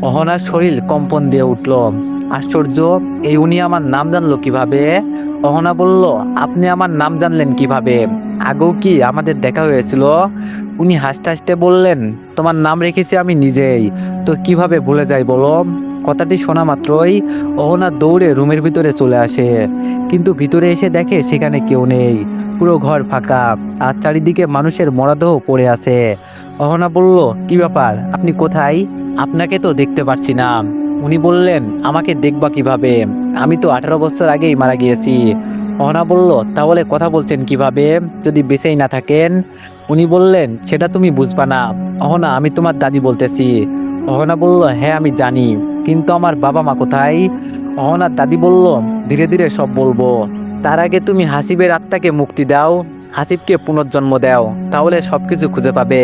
অহনার শরীর কম্পন দিয়ে উঠল। আশ্চর্য, এই উনি আমার নাম জানলো কিভাবে? অহনা বলল, আপনি আমার নাম জানলেন কিভাবে? আগেও কি আমাদের দেখা হয়েছিল? উনি হাসতে হাসতে বললেন, তোমার নাম রেখেছি আমি নিজেই, তো কিভাবে ভুলে যাই বলো? কথাটি শোনা মাত্রই অহনা দৌড়ে রুমের ভিতরে চলে আসে, কিন্তু ভিতরে এসে দেখে সেখানে কেউ নেই। পুরো ঘর ফাঁকা, আর চারিদিকে মানুষের মরদেহ পড়ে আছে। অহনা বলল, কি ব্যাপার, আপনি কোথায়? আপনাকে তো দেখতে পাচ্ছি না। উনি বললেন, আমাকে দেখবা কিভাবে? আমি তো 18 বছর আগেই মারা গিয়েছি। অহনা বলল, তাহলে কথা বলছেন কিভাবে যদি বেঁচেই না থাকেন? উনি বললেন, সেটা তুমি বুঝবা না। অহনা, আমি তোমার দাদি বলতেছি। অহনা বলল, হ্যাঁ আমি জানি, কিন্তু আমার বাবা মা কোথায়? অহনার দাদি বলল, ধীরে ধীরে সব বলবো। তার আগে তুমি হাসিবের আত্মাকে মুক্তি দাও, হাসিবকে পুনর্জন্ম দাও, তাহলে সবকিছু খুঁজে পাবে।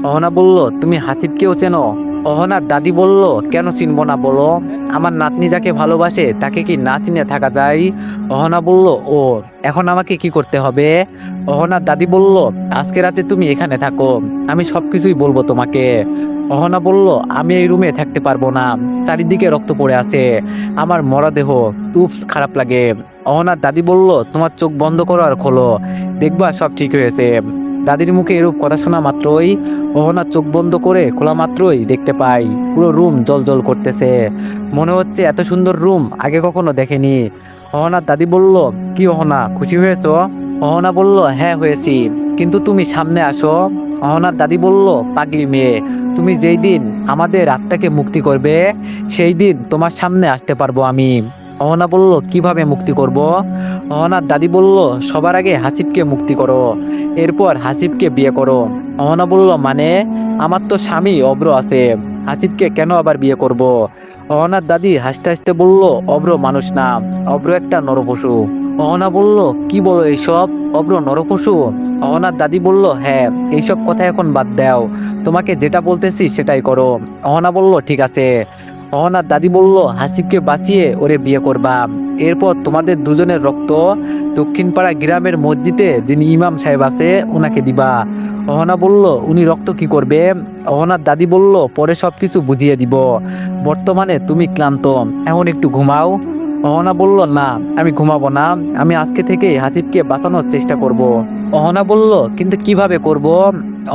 অহনা বলল, তুমি হাসিবকেও চেনো? অহনার দাদি বলল, কেন চিনব না বলো? আমার নাতনি যাকে ভালোবাসে তাকে কি না চিনে থাকা যায়? অহনা বলল, ও, এখন আমাকে কি করতে হবে? অহনার দাদি বলল, আজকে রাতে তুমি এখানে থাকো, আমি সবকিছুই বলবো তোমাকে। অহনা বলল, আমি এই রুমে থাকতে পারবো না, চারিদিকে রক্ত পড়ে আছে, আমার মরদেহ। উপস, খারাপ লাগে। অহনার দাদি বলল, তোমার চোখ বন্ধ করো আর খোলো, দেখবা সব ঠিক হয়েছে। দাদির মুখে এরূপ কথা শোনা মাত্রই অহনা চোখ বন্ধ করে খোলা মাত্রই দেখতে পাই পুরো রুম জল জল করতেছে। মনে হচ্ছে এত সুন্দর রুম আগে কখনো দেখেনি। অহনার দাদি বলল, কি অহনা, খুশি হয়েছো? অহনা বলল, হ্যাঁ হয়েছি, কিন্তু তুমি সামনে আসো। অহনার দাদি বলল, পাগলি মেয়ে, তুমি যেই দিন আমাদের আত্মাকে মুক্তি করবে সেই দিন তোমার সামনে আসতে পারবো আমি। অহনা বলল, কিভাবে মুক্তি করব? অহনার দাদি বলল, সবার আগে হাসিবকে মুক্তি করো, এরপর হাসিবকে বিয়ে করো। অহনা বলল, মানে? আমার তো স্বামী অব্র আছে, হাসিবকে কেন আবার বিয়ে করব? অহনার দাদি হাসতে হাসতে বলল, অব্র মানুষ না, অব্র একটা নরপশু। অহনা বলল, কি বলো এইসব? অব্র নরপশু? অহনার দাদি বলল, হ্যাঁ, এইসব কথা এখন বাদ দাও, তোমাকে যেটা বলতেছি সেটাই করো। অহনা বলল, ঠিক আছে। অহনার দাদি বলল, হাসিবকে বাঁচিয়ে ওরে বিয়ে করবা, এরপর তোমাদের দুজনের রক্ত দক্ষিণপাড়া গ্রামের মসজিদে যিনি ইমাম সাহেব আছে ওনাকে দিবা। অহনা বলল, উনি রক্ত কি করবে? অহনার দাদি বলল, পরে সবকিছু বুঝিয়ে দিব, বর্তমানে তুমি ক্লান্ত, এখন একটু ঘুমাও। অহনা বলল, না, আমি ঘুমাবো না, আমি আজকে থেকেই হাসিবকে বাঁচানোর চেষ্টা করব। অহনা বলল, কিন্তু কিভাবে করব?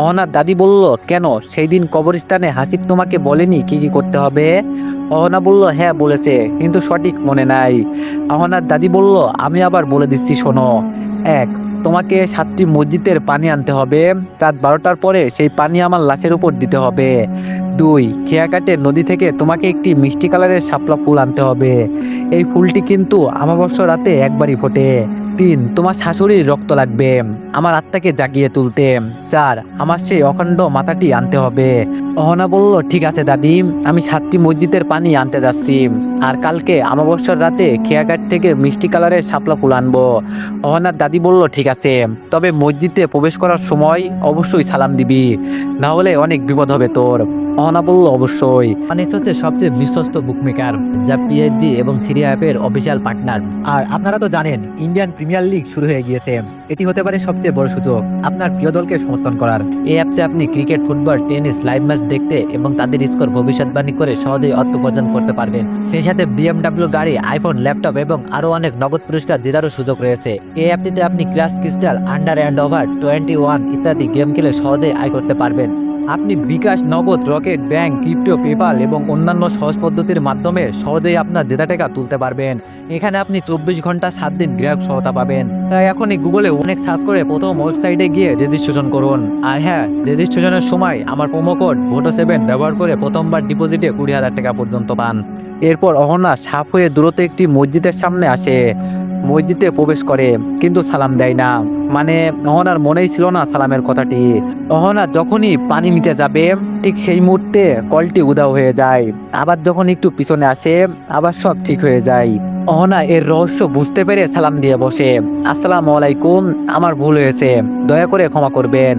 অহনার দাদি বলল, কেন, সেই দিন কবরস্থানে হাসিব তোমাকে বলেনি কি কি করতে হবে? অহনা বলল, হ্যাঁ বলেছে, কিন্তু সঠিক মনে নাই। অহনার দাদি বলল, আমি আবার বলে দিচ্ছি শোনো। এক, তোমাকে 7টি মসজিদের পানি আনতে হবে, রাত 12টার পরে সেই পানি আমার লাশের উপর দিতে হবে। 2, খেয়াঘাটের নদী থেকে তোমাকে একটি মিষ্টি কালারের শাপলা ফুল আনতে হবে, এই ফুলটি কিন্তু অমাবস্যা রাতে একবারই ফোটে। 3, তোমার শাশুড়ির রক্ত লাগবে আমার আত্মাকে জাগিয়ে তুলতে। 4, আমার সেই অখণ্ড মাথাটি আনতে হবে। অহনা বলল, ঠিক আছে দাদি, আমি 7টি মসজিদের পানি আনতে যাচ্ছি, আর কালকে অমাবস্যার রাতে খেয়াঘাট থেকে মিষ্টি কালারের শাপলা ফুল আনবো। অহনার দাদি বলল, ঠিক আছে, তবে মসজিদে প্রবেশ করার সময় অবশ্যই সালাম দিবি, না হলে অনেক বিপদ হবে তোর। অহনা বলল, অবশ্যই। অনেক্স হচ্ছে সবচেয়ে বিশ্বস্ত বুকমেকার, যা পিএইচডি এবং সিরিয়া অ্যাপের অফিসিয়াল পার্টনার। আর আপনারা তো জানেন ইন্ডিয়ান প্রিমিয়ার লিগ শুরু হয়ে গিয়েছে, এটি হতে পারে সবচেয়ে বড় সুযোগ আপনার প্রিয় দলকে সমর্থন করার। এই অ্যাপসে আপনি cricket, football, tennis live match দেখতে এবং তাদের স্কোর ভবিষ্যৎবাণী করে সহজেই অর্থ উপার্জন করতে পারবেন। সেই সাথে বিএমডাব্লিউ গাড়ি, আইফোন, ল্যাপটপ এবং আরও অনেক নগদ পুরস্কার জেতারও সুযোগ রয়েছে। এই অ্যাপটিতে আপনি class, crystal, under and over 21 ইত্যাদি গেম খেলে সহজেই আয় করতে পারবেন। আপনি বিকাশ, নগদ, রকেট, ব্যাংক, ক্রিপ্টো, পেপাল এবং অন্যান্য সহজ পদ্ধতির মাধ্যমে সহজেই আপনার জেতা টাকা তুলতে পারবেন। এখানে আপনি 24 ঘন্টা 7 দিন গ্রাহক সহায়তা পাবেন। তাই এখনই গুগলে অনেক সার্চ করে প্রথম ওয়েবসাইটে গিয়ে রেজিস্ট্রেশন করুন। আর হ্যাঁ, রেজিস্ট্রেশনের সময় আমার প্রোমো কোড VOTO7 ব্যবহার করে প্রথমবার ডিপোজিটে 20,000 টাকা পর্যন্ত পান। এরপর অহনা সাপ হয়ে দূরত্ব একটি মসজিদের সামনে আসে, মসজিদে প্রবেশ করে, কিন্তু সালাম দেয় না। মানে অহনার মনেই ছিল না সালামের কথাটি। অহনা যখনই পানি নিতে যাবে ঠিক সেই মুহূর্তে কলটি উধাও হয়ে যায়, আবার যখন একটু পিছনে আসে আবার সব ঠিক হয়ে যায়। অহনা এর রহস্য বুঝতে পেরে সালাম দিয়ে বসে, আসসালামু আলাইকুম, আমার ভুল হয়েছে, দয়া করে ক্ষমা করবেন।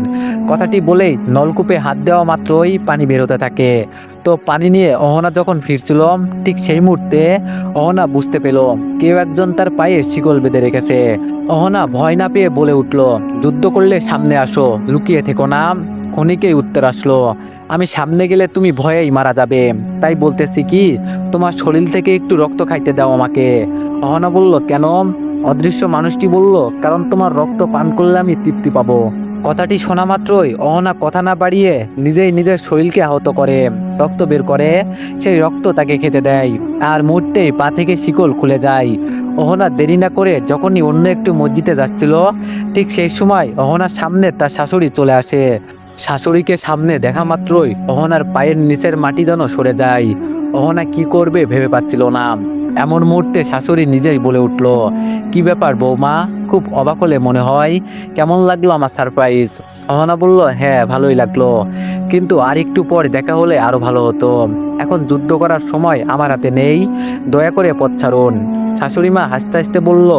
কথাটি বলেই নলকূপে হাত দেওয়া মাত্রই পানি বেরোতে থাকে। তো পানি নিয়ে অহনা যখন ফিরছিল ঠিক সেই মুহূর্তে অহনা বুঝতে পেল কেউ একজন তার পায়ে শিকল বেঁধে রেখেছে। অহনা ভয় না পেয়ে বলে উঠল, যুদ্ধ করলে সামনে আসো, লুকিয়ে থেকো না। ক্ষণিকেই উত্তর আসলো, আমি সামনে গেলে তুমি ভয়েই মারা যাবে, তাই বলতেছি কি তোমার শরীর থেকে একটু রক্ত খাইতে দাও আমাকে। অহনা বলল, কেন? অদৃশ্য মানুষটি বলল, কারণ তোমার রক্ত পান করলে আমি তৃপ্তি পাবো। কথাটি শোনা মাত্রই অহনা কথা না বাড়িয়ে নিজেই নিজের শরীরকে আহত করে রক্ত বের করে সেই রক্ত তাকে খেতে দেয়, আর মুহূর্তেই পা থেকে শিকল খুলে যায়। অহনা দেরি না করে যখনই অন্য একটু মসজিদে যাচ্ছিল, ঠিক সেই সময় অহনার সামনে তার শাশুড়ি চলে আসে। শাশুড়িকে সামনে দেখা মাত্রই অহনার পায়ের নিচের মাটি যেন সরে যায়। অহনা কি করবে ভেবে পাচ্ছিল না। এমন মুহূর্তে শাশুড়ি নিজেই বলে উঠল, কি ব্যাপার বৌমা, খুব অবাক হলে মনে হয়, কেমন লাগলো আমার সারপ্রাইজ? অহনা বলল, হ্যাঁ ভালোই লাগলো, কিন্তু আর একটু পর দেখা হলে আরো ভালো হতো। এখন যুদ্ধ করার সময় আমার হাতে নেই, দয়া করে পথ ছাড়ুন। শাশুড়ি মা হাসতে হাসতে বলল,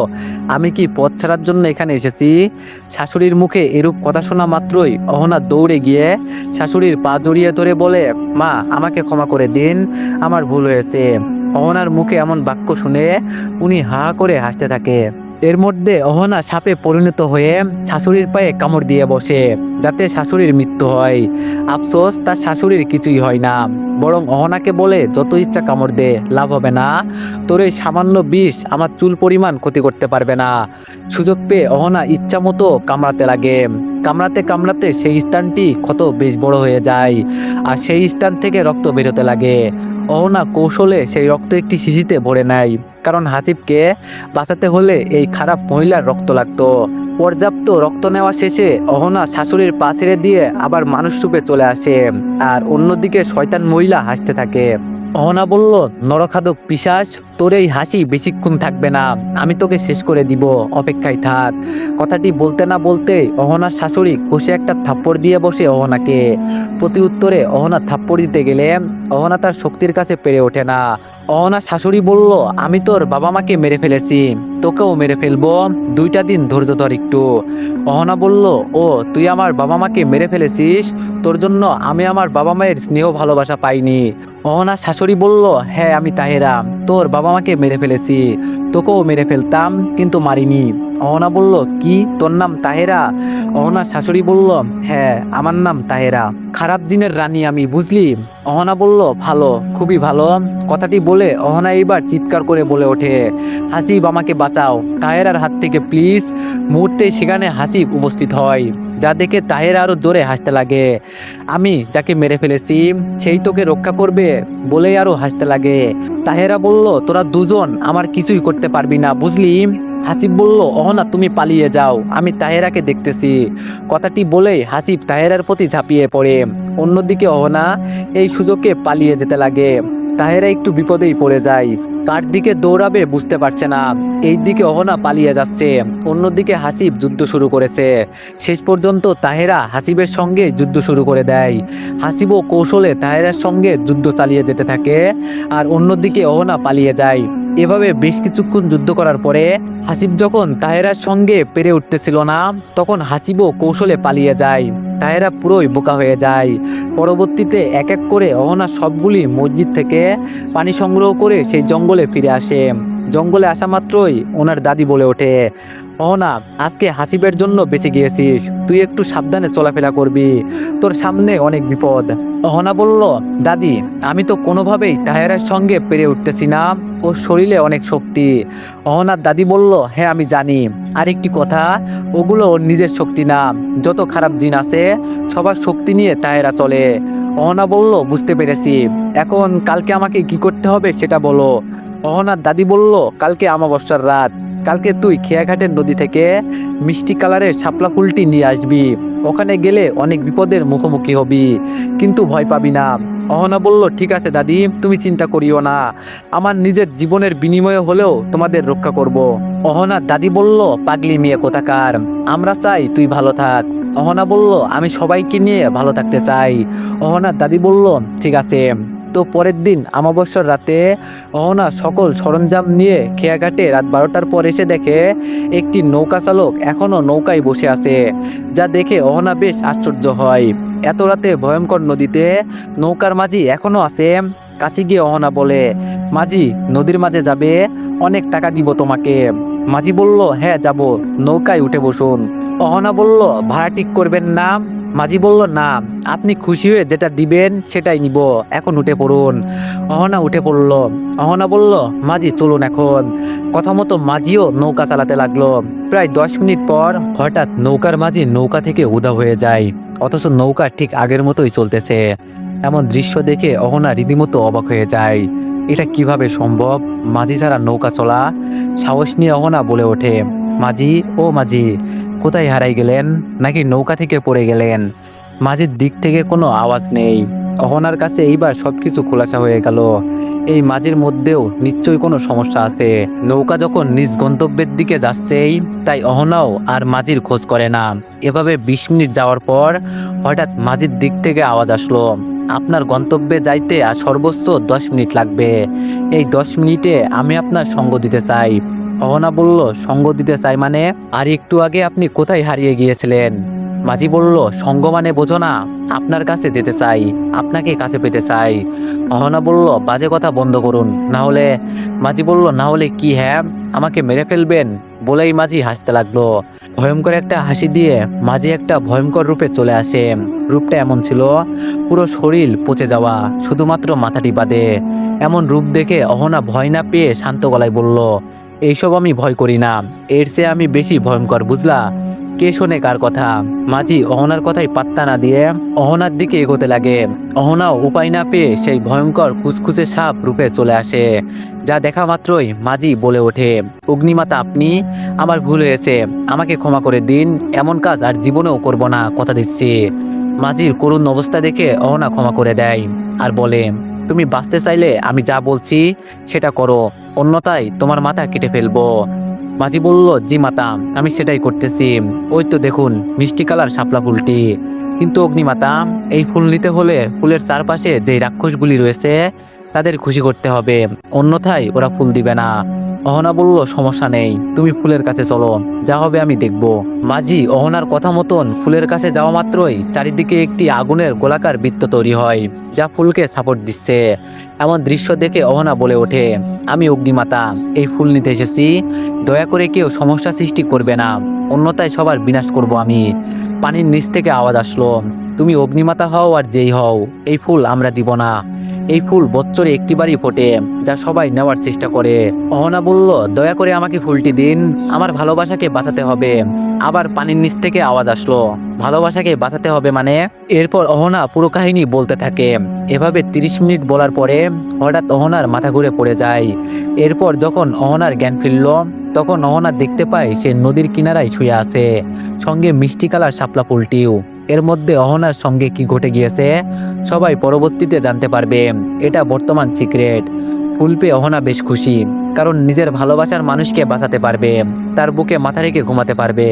আমি কি পথ ছাড়ার জন্য এখানে এসেছি? শাশুড়ির মুখে এরূপ কথা শোনা মাত্রই অহনা দৌড়ে গিয়ে শাশুড়ির পা জড়িয়ে ধরে বলে, মা আমাকে ক্ষমা করে দিন, আমার ভুল হয়েছে। অহনার মুখে এমন বাক্য শুনে উনি হা করে হাসতে থাকে। এর মধ্যে অহনা সাপে পরিণত হয়ে শাশুড়ির পায়ে কামড় দিয়ে বসে, যাতে শাশুড়ির মৃত্যু হয়। আফসোস তার শাশুড়ির কিছুই হয় না, বরং অহনাকে বলে, যত ইচ্ছা কামড় দে, লাভ হবে না, তোর এই সামান্য বিষ আমার চুল পরিমাণ ক্ষতি করতে পারবে না। সুযোগ পেয়ে অহনা ইচ্ছা মতো কামড়াতে লাগে। কামড়াতে কামড়াতে সেই স্থানটি ক্ষত বেশ বড় হয়ে যায়, আর সেই স্থান থেকে রক্ত বেরোতে লাগে। অহনা কৌশলে সেই রক্ত একটি শিশিতে ভরে নেয়, কারণ হাসিবকে বাঁচাতে হলে এই খারাপ মহিলার রক্ত লাগতো। পর্যাপ্ত রক্ত নেওয়া শেষে অহনা শাশুড়ির পা ছেড়ে দিয়ে আবার মানুষ রূপে চলে আসে, আর অন্যদিকে শয়তান মহিলা হাসতে থাকে। অহনা বলল, নরখাদক পিশাচ, তোর এই হাসি বেশিক্ষণ থাকবে না, আমি তোকে শেষ করে দিব, অপেক্ষায় থাক। কথাটি বলতে না বলতেই অহনার শাশুড়ি কষে একটা থাপ্পড় দিয়ে বসে অহনাকে। প্রতি উত্তরে অহনা থাপ্পড় দিতে গেলে অহনা তার শক্তির কাছে পেরে ওঠে না। অহনার শাশুড়ি বলল, আমি তোর বাবা মাকে মেরে ফেলেছি, তোকেও মেরে ফেলবো, 2টা দিন ধৈর্য ধর একটু। অহনা বলল, ও তুই আমার বাবা মাকে মেরে ফেলেছিস? তোর জন্য আমি আমার বাবা মায়ের স্নেহ ভালোবাসা পাইনি। অহনার শাশুড়ি বলল, হ্যাঁ আমি তাহেরা, তোর বাবা মাকে মেরে ফেলেছি, তোকেও মেরে ফেলতাম কিন্তু মারিনি। অহনা বলল, কি তোর নাম তাহেরা? অহনার শাশুড়ি বলল, হ্যাঁ আমার নাম তাহেরা, খারাপ দিনের রানী আমি, বুঝলি? অহনা বলল, ভালো, খুবই ভালো। কথাটি বলে অহনা এবার চিৎকার করে বলে ওঠে, হাসিব আমাকে বাঁচাও, তাহেরার হাত থেকে প্লিজ। মুহূর্তে সেখানে হাসিব উপস্থিত হয়, যা দেখে তাহেরা আরো জোরে হাসতে লাগে। আমি যাকে মেরে ফেলেছি সেই তোকে রক্ষা করবে বলেই আরো হাসতে লাগে। তাহেরা বলল, তোরা দুজন আমার কিছুই করতে পারবি না, বুঝলি? হাসিব বলল, অহনা তুমি পালিয়ে যাও, আমি তাহেরাকে দেখতেছি। কথাটি বলেই হাসিব তাহেরার প্রতি ঝাঁপিয়ে পড়ে। অন্যদিকে অহনা এই সুযোগে পালিয়ে যেতে লাগে। তাহেরা একটু বিপদেই পড়ে যায়, কার দিকে দৌড়াবে বুঝতে পারছে না। এই দিকে অহনা পালিয়ে যাচ্ছে, অন্যদিকে হাসিব যুদ্ধ শুরু করেছে। শেষ পর্যন্ত তাহেরা হাসিবের সঙ্গে যুদ্ধ শুরু করে দেয়। হাসিবও কৌশলে তাহেরার সঙ্গে যুদ্ধ চালিয়ে যেতে থাকে, আর অন্যদিকে অহনা পালিয়ে যায়। এভাবে বেশ কিছুক্ষণ যুদ্ধ করার পরে হাসিব যখন তাহেরার সঙ্গে পেরে উঠতেছিল না, তখন হাসিবও কৌশলে পালিয়ে যায়। তাহেরা পুরোই বোকা হয়ে যায়। পরবর্তীতে এক এক করে অহনা সবগুলি মসজিদ থেকে পানি সংগ্রহ করে সেই জঙ্গলে ফিরে আসে। জঙ্গলে আসা মাত্রই ওনার দাদি বলে ওঠে, অহনা আজকে হাসিবের জন্য বেঁচে গিয়েছিস, তুই একটু সাবধানে চলাফেরা করবি, তোর সামনে অনেক বিপদ। অহনা বলল, দাদি আমি তো কোনোভাবেই তাহেরার সঙ্গে পেরে উঠতেছি না, ওর শরীরে অনেক শক্তি। অহনার দাদি বলল, হ্যাঁ আমি জানি, আরেকটি কথা, ওগুলো ওর নিজের শক্তি না, যত খারাপ জিন আছে সবার শক্তি নিয়ে তাহেরা চলে। অহনা বলল, বুঝতে পেরেছি, এখন কালকে আমাকে কি করতে হবে সেটা বলো। অহনার দাদি বলল, কালকে অমাবস্যার রাত, কালকে তুই খেয়াঘাটের নদী থেকে মিষ্টি কালারের শাপলা ফুলটি নিয়ে আসবি, ওখানে গেলে অনেক বিপদের মুখোমুখি হবি, কিন্তু ভয় পাবি না। অহনা বলল, ঠিক আছে দাদি, তুমি চিন্তা করিও না, আমার নিজের জীবনের বিনিময়ে হলেও তোমাদের রক্ষা করব। অহনার দাদি বলল, পাগলি মেয়ে কোথাকার, আমরা চাই তুই ভালো থাক। অহনা বলল, আমি সবাইকে নিয়ে ভালো থাকতে চাই। অহনার দাদি বলল, ঠিক আছে। তো পরের দিন অমাবস্যার রাতে অহনা সকল সরঞ্জাম নিয়ে খেয়াঘাটে রাত 12টার পর এসে দেখে একটি নৌকা চালক এখনো নৌকায় বসে আছে, যা দেখে অহনা বেশ আশ্চর্য হয়। এত রাতে ভয়ঙ্কর নদীতে নৌকার মাঝি এখনো আছে। কাছে গিয়ে অহনা বলে, মাঝি নদীর মাঝে যাবে, অনেক টাকা দিব তোমাকে। মাঝি বলল, হ্যাঁ যাব, নৌকায় উঠে বসুন। অহনা বলল, ভাড়া ঠিক করবেন না? মাঝি বলল, না, আপনি খুশি হয়ে যেটা দিবেন সেটাই নিব, এখন উঠে পড়ুন। অহনা উঠে পড়ল। অহনা বলল, মাঝি চলুন এখন। কথা মতো মাঝিও নৌকা চালাতে লাগলো। প্রায় 10 মিনিট পর হঠাৎ নৌকার মাঝি নৌকা থেকে উধাও হয়ে যায়, অথচ নৌকা ঠিক আগের মতোই চলতেছে। এমন দৃশ্য দেখে অহনা রীতিমতো অবাক হয়ে যায়। এটা কিভাবে সম্ভব? মাঝি ছাড়া নৌকা চলা? সাহস নিয়ে অহনা বলে ওঠে, মাঝি, ও মাঝি, কোথায় হারাই গেলেন? নাকি নৌকা থেকে পড়ে গেলেন? মাঝির দিক থেকে কোনো আওয়াজ নেই। অহনার কাছে এইবার সবকিছু খোলাসা হয়ে গেল। এই মাঝির মধ্যেও নিশ্চয়ই কোনো সমস্যা আছে। নৌকা যখন নিজ গন্তব্যের দিকে যাচ্ছেই, তাই অহনাও আর মাঝির খোঁজ করে না। এভাবে 20 মিনিট যাওয়ার পর হঠাৎ মাঝির দিক থেকে আওয়াজ আসলো, আপনার গন্তব্যে যাইতে আর সর্বোচ্চ 10 মিনিট লাগবে। এই 10 মিনিটে আমি আপনার সঙ্গ দিতে চাই। অহনা বলল, সঙ্গ দিতে চাই মানে? আর একটু আগে আপনি কোথায় হারিয়ে গিয়েছিলেন? মাঝি বলল, সঙ্গ মানে বোঝো না? আপনার কাছে যেতে চাই, আপনাকে কাছে পেতে চাই। অহনা বলল, বাজে কথা বন্ধ করুন, না হলে। মাঝি বলল, না হলে কি? হ্যাঁ, আমাকে মেরে ফেলবেন? বলেই মাঝি হাসতে লাগলো। ভয়ঙ্কর একটা হাসি দিয়ে মাঝি একটা ভয়ঙ্কর রূপে চলে আসে। রূপটা এমন ছিল, পুরো শরীর পচে যাওয়া, শুধুমাত্র মাথাটি বাদে। এমন রূপ দেখে অহনা ভয় না পেয়ে শান্ত গলায় বলল, এইসব আমি ভয় করি না, এর চেয়ে আমি বেশি ভয়ঙ্কর, বুঝলা? কে শোনে কার কথা? মাঝি অহনার কথাই পাত্তা না দিয়ে অহনার দিকে এগোতে লাগে। অহনাও উপায় না পেয়ে সেই ভয়ঙ্কর কুচকুচে সাপ রূপে চলে আসে। যা দেখা মাত্রই মাঝি বলে ওঠে, অগ্নিমাতা আপনি, আমার ভুল হয়েছে, আমাকে ক্ষমা করে দিন, এমন কাজ আর জীবনেও করব না, কথা দিচ্ছি। মাঝির করুণ অবস্থা দেখে অহনা ক্ষমা করে দেয় আর বলে, তুমি বাঁচতে চাইলে আমি যা বলছি সেটা করো, অন্যথায় তোমার মাথা কেটে ফেলবো। মাঝি বলল, জি মাতা, আমি সেটাই করতেছি। ওই তো দেখুন মিষ্টি কালার শাপলা ফুলটি। কিন্তু অগ্নিমাতা, এই ফুল নিতে হলে ফুলের চারপাশে যে রাক্ষসগুলি রয়েছে তাদের খুশি করতে হবে, অন্যথায় ওরা ফুল দিবে না। অহনা বলল, সমস্যা নেই, তুমি ফুলের কাছে চলো, যা হবে আমি দেখব। মাঝি অহনার কথা মতন ফুলের কাছে যাওয়া মাত্রই চারিদিকে একটি আগুনের গোলাকার বৃত্ত তৈরি হয়, যা ফুলকে সাপোর্ট দিচ্ছে। এমন দৃশ্য দেখে অহনা বলে ওঠে, আমি অগ্নিমাতা, এই ফুল নিতে এসেছি, দয়া করে কেউ সমস্যা সৃষ্টি করবে না, অন্যথায় সবার বিনাশ করব আমি। পানির নিচ থেকে আওয়াজ আসলো, তুমি অগ্নিমাতা হও আর যেই হও, এই ফুল আমরা দিব না। এই ফুল বছরে একটিবারই ফোটে, যা সবাই নেওয়ার চেষ্টা করে। অহনা বলল, দয়া করে আমাকে ফুলটি দিন, আমার ভালোবাসাকে বাঁচাতে হবে। আবার পানির নিচ থেকে আওয়াজ আসলো, ভালোবাসাকে বাঁচাতে হবে মানে? এরপর অহনা পুরো কাহিনী বলতে থাকে। এভাবে 30 মিনিট বলার পরে হঠাৎ অহনার মাথা ঘুরে পড়ে যায়। এরপর যখন অহনার জ্ঞান ফিরল, তখন অহনা দেখতে পায় সে নদীর কিনারায় শুয়ে আছে, সঙ্গে মিষ্টি কালার শাপলা ফুলটিও। এর মধ্যে অহনার সঙ্গে কি ঘটে গিয়েছে সবাই পরবর্তীতে জানতে পারবে, এটা বর্তমান সিক্রেট। ফুল পেয়ে অহনা বেশ খুশি, কারণ নিজের ভালোবাসার মানুষকে বাঁচাতে পারবে, তার বুকে মাথা রেখে ঘুমাতে পারবে।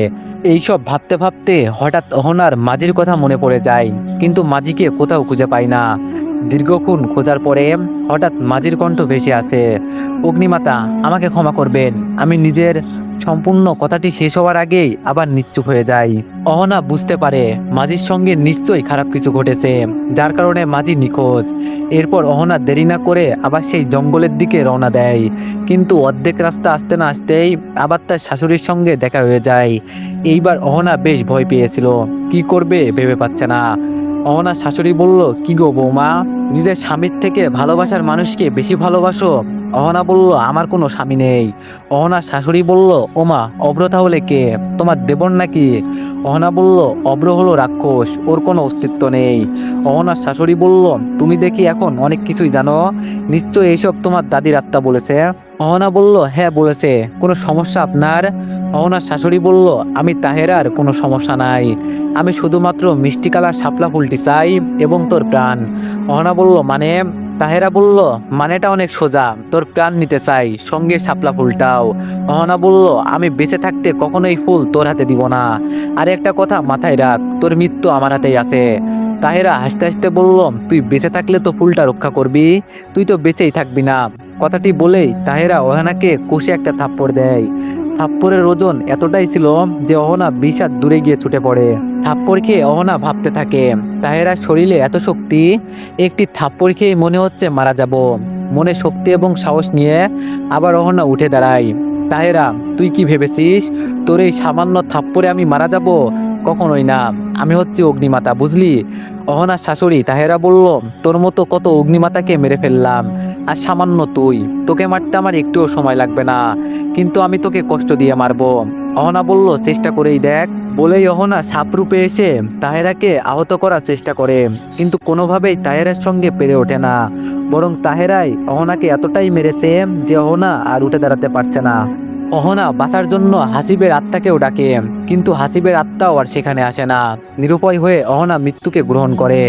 এইসব ভাবতে ভাবতে হঠাৎ অহনার মাঝির কথা মনে পড়ে যায়, কিন্তু মাঝিকে কোথাও খুঁজে পায় না। দীর্ঘক্ষণ খোঁজার পরে হঠাৎ মাঝির কণ্ঠ ভেসে আসে, অগ্নিমাতা আমাকে ক্ষমা করবেন, আমি নিজের সম্পূর্ণ কথাটি শেষ হওয়ার আগেই আবার নিশ্চুপ হয়ে যায়। অহনা বুঝতে পারে মাঝির সঙ্গে নিশ্চয়ই খারাপ কিছু ঘটেছে, যার কারণে মাঝি নিখোঁজ। এরপর অহনা দেরি না করে আবার সেই জঙ্গলের দিকে রওনা দেয়, কিন্তু অর্ধেক রাস্তা আসতে না আসতেই আবার তার শাশুড়ির সঙ্গে দেখা হয়ে যায়। এইবার অহনা বেশ ভয় পেয়েছিল, কি করবে ভেবে পাচ্ছে না। অহনার শাশুড়ি বলল, কি গো বৌমা, নিজের স্বামীর থেকে ভালোবাসার মানুষকে বেশি ভালোবাসো? অহনা বলল, আমার কোনো স্বামী নেই। অহনার শাশুড়ি বলল, ওমা, অব্র তাহলে কে, তোমার দেবর নাকি? অহনা বলল, অব্র হলো রাক্ষস, ওর কোনো অস্তিত্ব নেই। অহনার শাশুড়ি বলল, তুমি দেখি এখন অনেক কিছুই জানো, নিশ্চয় এইসব তোমার দাদির আত্মা বলেছে। অহনা বলল, হ্যাঁ বলেছে, কোনো সমস্যা আপনার? অহনার শাশুড়ি বলল, আমি তাহেরার কোনো সমস্যা নাই, আমি শুধুমাত্র মিষ্টি কালার শাপলা ফুলটি চাই এবং তোর প্রাণ। অহনা বলল, মানে? তাহেরা বলল, মানেটা অনেক সোজা, তোর প্রাণ নিতে চাই, সঙ্গে শাপলা ফুলটাও। অহনা বলল, আমি বেঁচে থাকতে কখনোই ফুল তোর হাতে দিব না, আর একটা কথা মাথায় রাখ, তোর মৃত্যু আমার হাতেই আছে। তাহেরা হাসতে হাসতে বলল, তুই বেঁচে থাকলে তো ফুলটা রক্ষা করবি, তুই তো বেঁচেই থাকবি না। কথাটি বলেই তাহেরা অহনাকে কষে একটা থাপ্পড় দেয়। থাপ্পড়ের ওজন এতটাই ছিল যে অহনা 20 হাত দূরে গিয়ে ছুটে পড়ে। থাপ্পড় খেয়ে অহনা ভাবতে থাকে, তাহেরার শরীরে এত শক্তি, একটি থাপ্পড় খেয়ে মনে হচ্ছে মারা যাব। মনে শক্তি এবং সাহস নিয়ে আবার অহনা উঠে দাঁড়ায়। তাহেরা, তুই কি ভেবেছিস তোর এই সামান্য থাপ্পড়ে আমি মারা যাব? কখনোই না। আমি হচ্ছে অগ্নিমাতা, বুঝলি? অহনার শাশুড়ি তাহেরা বলল, তোর মতো কত অগ্নিমাতাকে মেরে ফেললাম, আর সামান্য তুই, তোকে মারতে আমার একটুও সময় লাগবে না, কিন্তু আমি তোকে কষ্ট দিয়ে মারবো। অহনা বলল, চেষ্টা করেই দেখ। বলেই অহনা সাপরূপে এসে তাহেরাকে আহত করার চেষ্টা করে, কিন্তু কোনোভাবেই তাহেরার সঙ্গে পেরে ওঠে না। বরং তাহেরাই অহনাকে এতটাই মেরেছে যে অহনা আর উঠে দাঁড়াতে পারছে না। অহনা বাঁচার জন্য হাসিবের আত্মাকেও ডাকে, কিন্তু হাসিবের আত্মাও আর সেখানে আসে না। নিরুপায় হয়ে অহনা মৃত্যুকে গ্রহণ করে।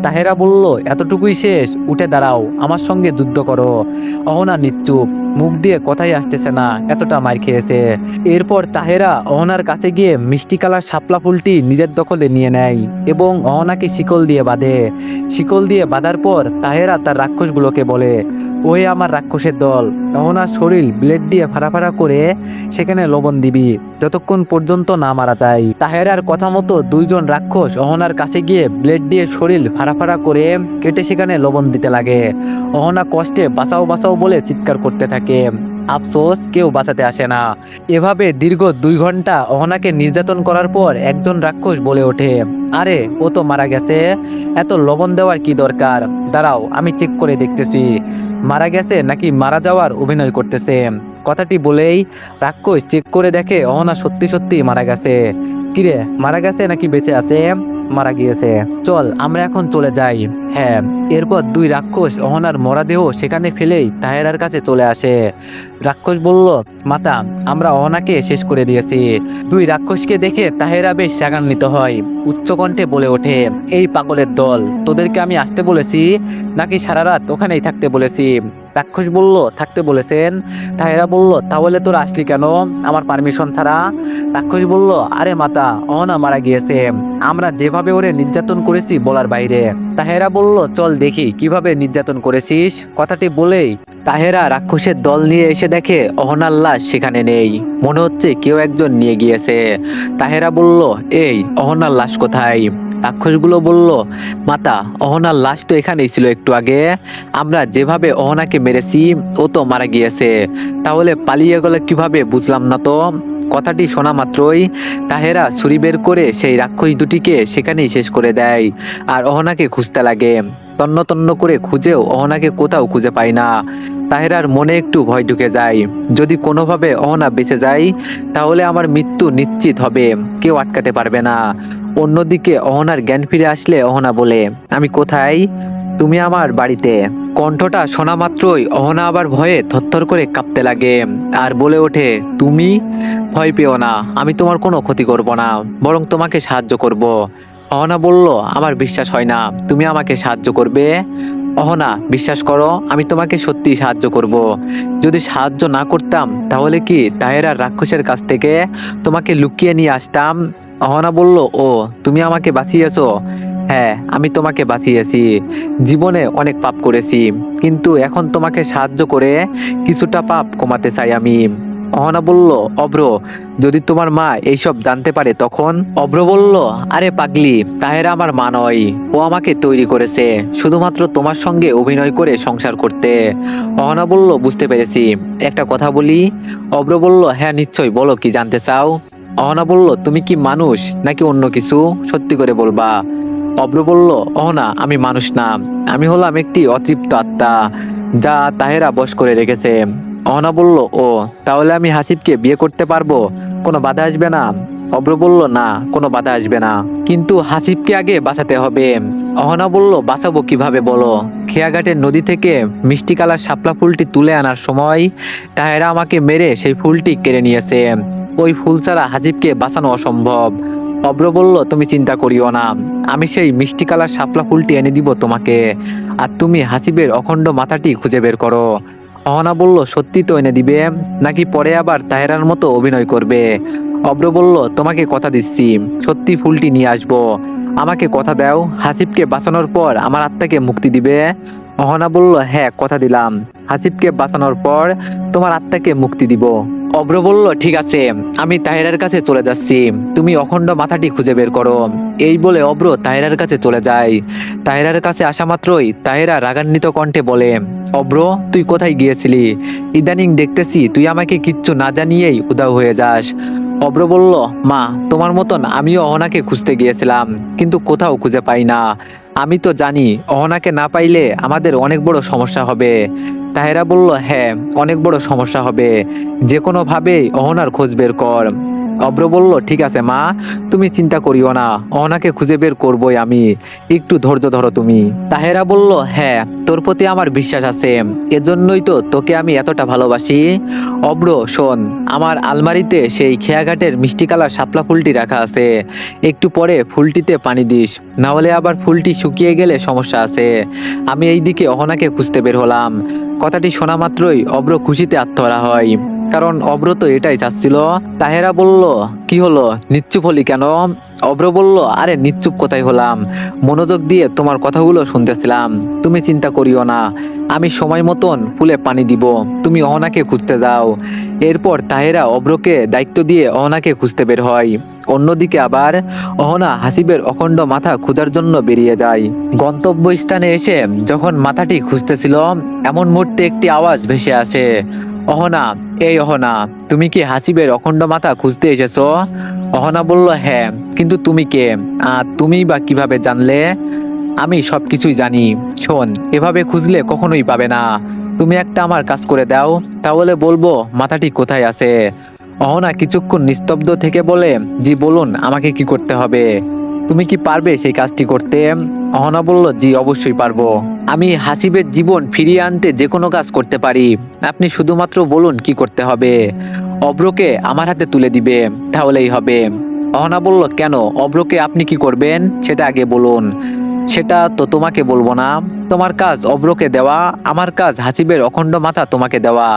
তাহেরা বলল, এতটুকুই শেষ, উঠে দাঁড়াও, আমার সঙ্গে যুদ্ধ করো। অহনা নিশ্চুপ, মুখ দিয়ে কথাই আসতেছে না, এতটা মার খেয়েছে। এরপর তাহেরা অহনার কাছে গিয়ে মিষ্টি কালার শাপলা ফুলটি নিজের দখলে নিয়ে নেয় এবং অহনাকে শিকল দিয়ে বাঁধে। শিকল দিয়ে বাঁধার পর তাহেরা তার রাক্ষসগুলোকে বলে, ওই আমার রাক্ষসের দল, অহনার শরীর ব্লেড দিয়ে ফাড়া করে সেখানে লবণ দিবি, যতক্ষণ পর্যন্ত না মারা যায়। তাহেরার কথা মতো দুইজন রাক্ষস অহনার কাছে গিয়ে ব্লেড দিয়ে শরীর ফাড়া করে কেটে সেখানে লবণ দিতে লাগে। অহনা কষ্টে বাঁচাও বাঁচাও বলে চিৎকার করতে থাকে। আফসোস, কেউ বাঁচাতে আসে না। এভাবে দীর্ঘ 2 ঘন্টা অহনাকে নির্যাতন করার পর একজন রাক্ষস বলে ওঠে, আরে ও তো মারা গেছে, এত লবণ দেওয়ার কি দরকার? দাঁড়াও, আমি চেক করে দেখতেছি মারা গেছে নাকি মারা যাওয়ার অভিনয় করতেছে। কথাটি বলেই রাক্ষস চেক করে দেখে অহনা সত্যি সত্যি মারা গেছে। কিরে, মারা গেছে নাকি বেঁচে আছে? মারা গিয়েছে, চল আমরা এখন চলে যাই। হ্যাঁ। এরপর 2 রাক্ষস অহনার মরাদেহ সেখানে ফেলেই তাহেরার কাছে চলে আসে। রাক্ষস বলল, মাতা, আমরা অহনাকে শেষ করে দিয়েছি। 2 রাক্ষসকে দেখে তাহেরা বেশ রাগান্বিত হয়, উচ্চকণ্ঠে বলে ওঠে, এই পাগলের দল, তোদেরকে আমি আসতে বলেছি নাকি সারা রাত ওখানেই থাকতে বলেছি? রাক্ষস বলল, থাকতে বলেছেন। তাহেরা বলল, তাহলে তোরা আসলি কেন আমার পারমিশন ছাড়া? রাক্ষস বলল, আরে মাতা, অহনা মারা গিয়েছে, আমরা যেভাবে ওরে নির্যাতন করেছি বলার বাইরে। তাহেরা বলল, চল দেখি কিভাবে নির্যাতন করেছিস। কথাটি বলেই তাহেরা রাক্ষসের দল নিয়ে এসে দেখে অহনার লাশ সেখানে নেই, মনে হচ্ছে কেউ একজন নিয়ে গিয়েছে। তাহেরা বলল, এই অহনার লাশ কোথায়? রাক্ষসগুলো বলল, মাতা, অহনার লাশ তো এখানেই ছিল একটু আগে, আমরা যেভাবে অহনাকে মেরেছি ও তো মারা গিয়েছে, তাহলে পালিয়ে গেল কিভাবে বুঝলাম না তো। কথাটি শোনা মাত্রই তাহেরা ছুরি বের করে সেই রাক্ষস দুটিকে সেখানেই শেষ করে দেয় আর অহনাকে খুঁজতে লাগে। তন্ন তন্ন করে খুঁজেও অহনাকে কোথাও খুঁজে পায় না। তাহেরার মনে একটু ভয় ঢুকে যায়, যদি কোনোভাবে অহনা বেঁচে যায় তাহলে আমার মৃত্যু নিশ্চিত হবে, কেউ আটকাতে পারবে না। অন্যদিকে অহনার জ্ঞান ফিরে আসলে অহনা বলে, আমি কোথায়? তুমি আমার বাড়িতে। কণ্ঠটা শোনা মাত্রই অহনা আবার ভয়ে থরথর করে কাঁপতে লাগে আর বলে ওঠে, তুমি? ভয় পেও না, আমি তোমার কোনো ক্ষতি করব না, বরং তোমাকে সাহায্য করব। অহনা বলল, আমার বিশ্বাস হয় না তুমি আমাকে সাহায্য করবে। অহনা, বিশ্বাস করো, আমি তোমাকে সত্যি সাহায্য করব। যদি সাহায্য না করতাম তাহলে কি তাহেরার রাক্ষসের কাছ থেকে তোমাকে লুকিয়ে নিয়ে আসতাম? অহনা বলল, ও, তুমি আমাকে বাঁচিয়েছো? হ্যাঁ, আমি তোমাকে বাঁচিয়েছি। জীবনে অনেক পাপ করেছি, কিন্তু এখন তোমাকে সাহায্য করে কিছুটা পাপ কমাতে চাই আমি। অহনা বলল, অভ্র, যদি তোমার মা এইসব জানতে পারে তখন? অভ্র বলল, আরে পাগলি, তাহেরা আমার মা নয়, ও আমাকে তৈরি করেছে শুধুমাত্র তোমার সঙ্গে অভিনয় করে সংসার করতে। অহনা বলল, বুঝতে পেরেছি, একটা কথা বলি? অভ্র বলল, হ্যাঁ নিশ্চয়ই, বলো, কি জানতে চাও? অহনা বলল, তুমি কি মানুষ নাকি অন্য কিছু, সত্যি করে বলবা। অভ্র বলল, অহনা, আমি মানুষ না, আমি হলাম একটি অতৃপ্ত আত্মা যা তাহেরা বশ করে রেখেছে। অহনা বলল, ও, তাহলে আমি হাসিবকে বিয়ে করতে পারবো, কোনো বাধা আসবে না? অভ্র বলল, না, কোনো বাধা আসবে না, কিন্তু হাসিবকে আগে বাঁচাতে হবে। অহনা বলল, বাঁচাবো কিভাবে বলো? খেয়াঘাটের নদী থেকে মিষ্টি কালার শাপলা ফুলটি তুলে আনার সময় তাহেরা আমাকে মেরে সেই ফুলটি কেড়ে নিয়েছে, ওই ফুল ছাড়া হাসিবকে বাঁচানো অসম্ভব। অভ্র বলল, তুমি চিন্তা করিও না, আমি সেই মিষ্টি কালার শাপলা ফুলটি এনে দিব তোমাকে, আর তুমি হাসিবের অখণ্ড মাথাটি খুঁজে বের করো। অহনা বলল, সত্যি তো এনে দিবে নাকি পরে আবার তাহেরার মতো অভিনয় করবে? অভ্র বলল, তোমাকে কথা দিচ্ছি, সত্যি ফুলটি নিয়ে আসবো, আমাকে কথা দাও, হাসিবকে বাঁচানোর পর আমার আত্মাকে মুক্তি দিবে। অহনা বলল, হ্যাঁ, কথা দিলাম, হাসিবকে বাঁচানোর পর তোমার আত্মাকে মুক্তি দিব। অব্র বলল, ঠিক আছে, আমি তাহেরার কাছে চলে যাচ্ছি, তুমি অখণ্ড মাথাটি খুঁজে বের করো। এই বলে অব্র তাহেরার কাছে চলে যায়। তাহেরার কাছে আসা মাত্রই তাহেরা রাগান্বিত কণ্ঠে বলে, অব্র, তুই কোথায় গিয়েছিলি? ইদানিং দেখতেছি তুই আমাকে কিচ্ছু না জানিয়েই উধাও হয়ে যাস। অব্র বলল, মা, তোমার মতন আমিও অহনাকে খুঁজতে গিয়েছিলাম, কিন্তু কোথাও খুঁজে পাই না। আমি তো জানি অহনাকে না পাইলে আমাদের অনেক বড় সমস্যা হবে। তাহেরা বলল, হ্যাঁ, অনেক বড় সমস্যা হবে, যে কোনোভাবেই অহনার খোঁজ বের কর। অব্র বলল, ঠিক আছে মা, তুমি চিন্তা করিও না, অহনাকে খুঁজে বের করবই আমি, একটু ধৈর্য ধরো তুমি। তাহেরা বলল, হ্যাঁ, তোর প্রতি আমার বিশ্বাস আছে, এজন্যই তো তোকে আমি এতটা ভালোবাসি। অব্র, শোন, আমার আলমারিতে সেই খেয়াঘাটের মিষ্টি কালার শাপলা ফুলটি রাখা আছে, একটু পরে ফুলটিতে পানি দিস, না হলে আবার ফুলটি শুকিয়ে গেলে সমস্যা আছে। আমি এইদিকে অহনাকে খুঁজতে বের হলাম। কথাটি শোনা মাত্রই অব্র খুশিতে আত্মহারা হয়, কারণ অব্র তো এটাই চাচ্ছিল। তাহেরা বলল, কি হলো, নিশ্চুপ হলি কেন? অব্র বলল, আরে নিশ্চুপ কোথায় হলাম, মনোযোগ দিয়ে তোমার কথাগুলো শুনতেছিলাম। তুমি চিন্তা করিও না, আমি সময় মতন ফুলে পানি দিব, তুমি অহনাকে খুঁজতে যাও। এরপর তাহেরা অব্রকে দায়িত্ব দিয়ে অহনাকে খুঁজতে বের হয়। অন্যদিকে আবার অহনা হাসিবের অখণ্ড মাথা খোঁজার জন্য বেরিয়ে যায়। গন্তব্যস্থানে এসে যখন মাথাটি খুঁজতেছিল, এমন মুহূর্তে একটি আওয়াজ ভেসে আসে, অহনা, এই অহনা, তুমি কি হাসিবের অখণ্ড মাথা খুঁজতে এসেছো? অহনা বলল, হ্যাঁ, কিন্তু তুমি কে? তুমি বা কিভাবে জানলে? আমি সবকিছুই জানি। শোন, এভাবে খুঁজলে কখনোই পাবে না, তুমি একটা আমার কাজ করে দাও, তাহলে বলবো মাথাটি কোথায় আছে। অহনা কিছুক্ষণ নিস্তব্ধ থেকে বলে, জি বলুন, আমাকে কি করতে হবে? তুমি কি পারবে সেই কাজটি করতে? অহনা বলল, জি অবশ্যই পারবো, আমি হাসিবের জীবন ফিরিয়ে আনতে যে কোনো কাজ করতে পারি, আপনি শুধুমাত্র বলুন কি করতে হবে। অব্রকে আমার হাতে তুলে দিবে, তাহলেই হবে। অহনা বলল, কেন, অব্রকে আপনি কি করবেন সেটা আগে বলুন। সেটা তো তোমাকে বলবো না, তোমার কাজ অব্রকে দেওয়া, আমার কাজ হাসিবের অখণ্ড মাথা তোমাকে দেওয়া,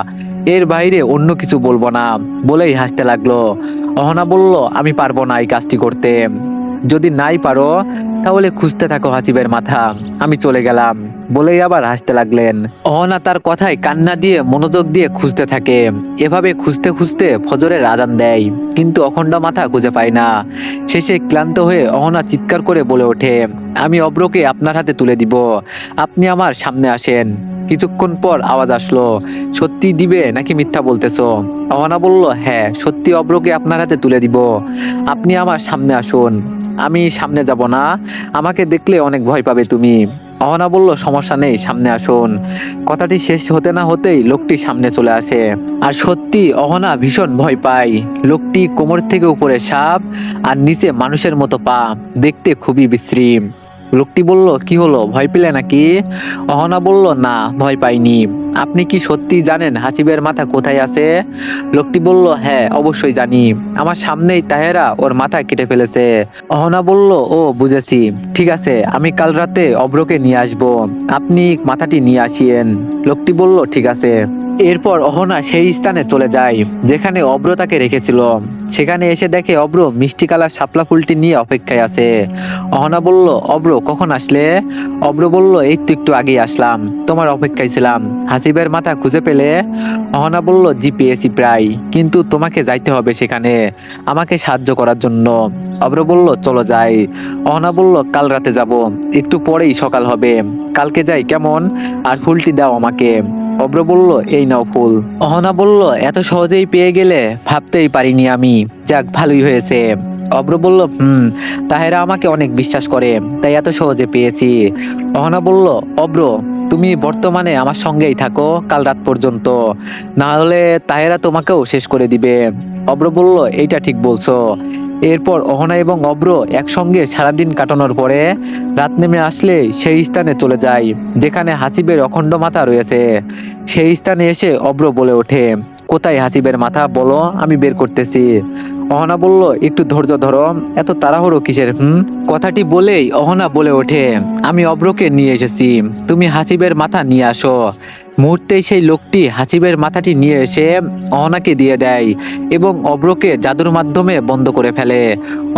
এর বাইরে অন্য কিছু বলবো না, বলেই হাসতে লাগলো। অহনা বলল, আমি পারবো না এই কাজটি করতে। যদি নাই পারো তাহলে খুঁজতে থাকো হাসিবের মাথা, আমি চলে গেলাম, বলেই আবার হাসতে লাগলেন। অহনা তার কথায় কান্না দিয়ে মনোযোগ দিয়ে খুঁজতে থাকে। এভাবে খুঁজতে খুঁজতে ফজরের আজান দেয়, কিন্তু অখণ্ড মাথা খুঁজে পায় না। শেষে ক্লান্ত হয়ে অহনা চিৎকার করে বলে ওঠে, আমি অব্রকে আপনার হাতে তুলে দিব, আপনি আমার সামনে আসেন। কিছুক্ষণ পর আওয়াজ আসলো, সত্যি দিবে নাকি মিথ্যা বলতেছো? অহনা বলল, হ্যাঁ, সত্যি অব্রকে আপনার হাতে তুলে দিব, আপনি আমার সামনে আসুন। আমি সামনে যাব না, আমাকে দেখলে অনেক ভয় পাবে তুমি। অহনা বলল, সমস্যা নেই, সামনে আসুন। কথাটি শেষ হতে না হতেই লোকটি সামনে চলে আসে। আর সত্যি অহনা ভীষণ ভয় পায়। লোকটি কোমর থেকে উপরে সাপ, আর নিচে মানুষের মতো পা, দেখতে খুবই বিশ্রী। লোকটি বলল, কি হলো, ভয় পেলে নাকি? অহনা বলল, না, ভয় পাইনি। আপনি কি সত্যি জানেন হাসিবের মাথা কোথায় আছে? লোকটি বলল, হ্যাঁ, অবশ্যই জানি, আমার সামনেই তাহেরা ওর মাথা কেটে ফেলেছে। অহনা বলল, ও বুঝেছি, ঠিক আছে, আমি কাল রাতে অব্রকে নিয়ে আসব, আপনি মাথাটি নিয়ে আসিয়েন। লোকটি বলল, ঠিক আছে। এরপর অহনা সেই স্থানে চলে যায় যেখানে অব্র তাকে রেখেছিল। সেখানে এসে দেখে অব্র মিষ্টি কালার শাপলা ফুলটি নিয়ে অপেক্ষায় আছে। অহনা বলল, অব্র, কখন আসলে? অব্র বলল, এই তো একটু আগেই আসলাম, তোমার অপেক্ষায় ছিলাম। হাসিবের মাথা খুঁজে পেলে? অহনা বলল, জি পেয়েছি প্রায়, কিন্তু তোমাকে যাইতে হবে সেখানে আমাকে সাহায্য করার জন্য। অব্র বলল, চলো যাই। অহনা বলল, কাল রাতে যাব, একটু পরেই সকাল হবে, কালকে যাই কেমন? আর ফুলটি দাও আমাকে। অব্র বলল, এই নাও ফুল। অহনা বলল, এত সহজেই পেয়ে গেলে, ভাবতেই পারিনি আমি, যাক ভালোই হয়েছে। অব্র বলল, তাহেরা আমাকে অনেক বিশ্বাস করে, তাই এত সহজে পেয়েছি। অহনা বলল, অব্র, তুমি বর্তমানে আমার সঙ্গেই থাকো কাল রাত পর্যন্ত, না হলে তাহেরা তোমাকেও শেষ করে দিবে। অব্র বলল, এইটা ঠিক বলছো। এরপর অহনা এবং অব্র একসঙ্গে সারাদিন কাটানোর পরে রাত নেমে আসলে সেই স্থানে চলে যায় যেখানে হাসিবের অখণ্ড মাথা রয়েছে। সেই স্থানে এসে অব্র বলে ওঠে, কোথায় হাসিবের মাথা, বলো, আমি বের করতেছি। অহনা বলল, একটু ধৈর্য ধরো, এত তাড়াহুড়ো কিসের? কথাটি বলেই অহনা বলে ওঠে, আমি অব্রকে নিয়ে এসেছি, তুমি হাসিবের মাথা নিয়ে আসো। মুহূর্তেই সেই লোকটি হাসিবের মাথাটি নিয়ে এসে অহনাকে দিয়ে দেয় এবং অব্রকে জাদুর মাধ্যমে বন্ধ করে ফেলে।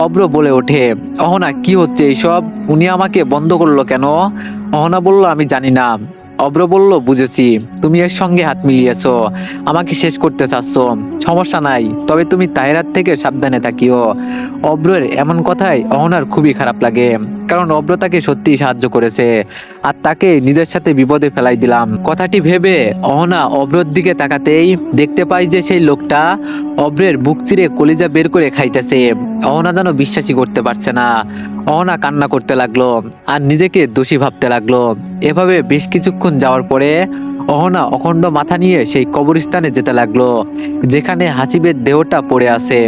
অব্র বলে ওঠে, অহনা, কি হচ্ছে এইসব, উনি আমাকে বন্ধ করলো কেন? অহনা বলল, আমি জানি না। অব্র বলল, বুঝেছি, তুমি এর সঙ্গে হাত মিলিয়েছো, আমাকে শেষ করতে চাচ্ছ। সমস্যা নাই, তবে তুমি তাহেরার থেকে সাবধানে থাকিও। অব্রের এমন কথায় অহনার খুবই খারাপ লাগে, কারণ অব্র তাকে সত্যিই সাহায্য করেছে, আর তাকে নিজের সাথে বিপদে ফেলাই দিলাম। কথাটি ভেবে অহনা অব্রর দিকে তাকাতেই দেখতে পাই যে সেই লোকটা অব্রের বুক চিরে কলিজা বের করে খাইতেছে। অহনা যেন বিশ্বাসই করতে পারছে না। অহনা কান্না করতে লাগলো আর নিজেকে দোষী ভাবতে লাগলো। এভাবে বেশ কিছুক্ষণ যাওয়ার পরে অহনা অখণ্ড মাথা নিয়ে সেই কবরস্থানে যেতে লাগলো, যেখানে হাসিবের দেহটা পড়ে আছে।